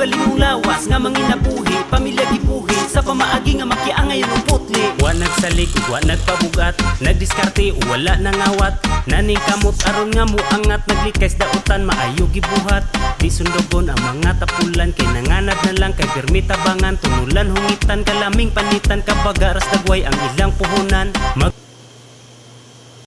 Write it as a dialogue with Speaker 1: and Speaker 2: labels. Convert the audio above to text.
Speaker 1: galingong lawas nga manginabuhi, pamilya gibuhi sa pamaagi nga makiangay ng putli. Wa nagsalik, wa nagpabugat, nagdiskarte o wala nangawat. Naning kamot aron nga mo angat, naglikay sa dautan maayo gibuhat. Di sundogon ang mga tapulan, kay nanganad na lang kay permita bangan. Tunulan hungitan kalaming panitan, kapag aras dagway ang ilang puhunan.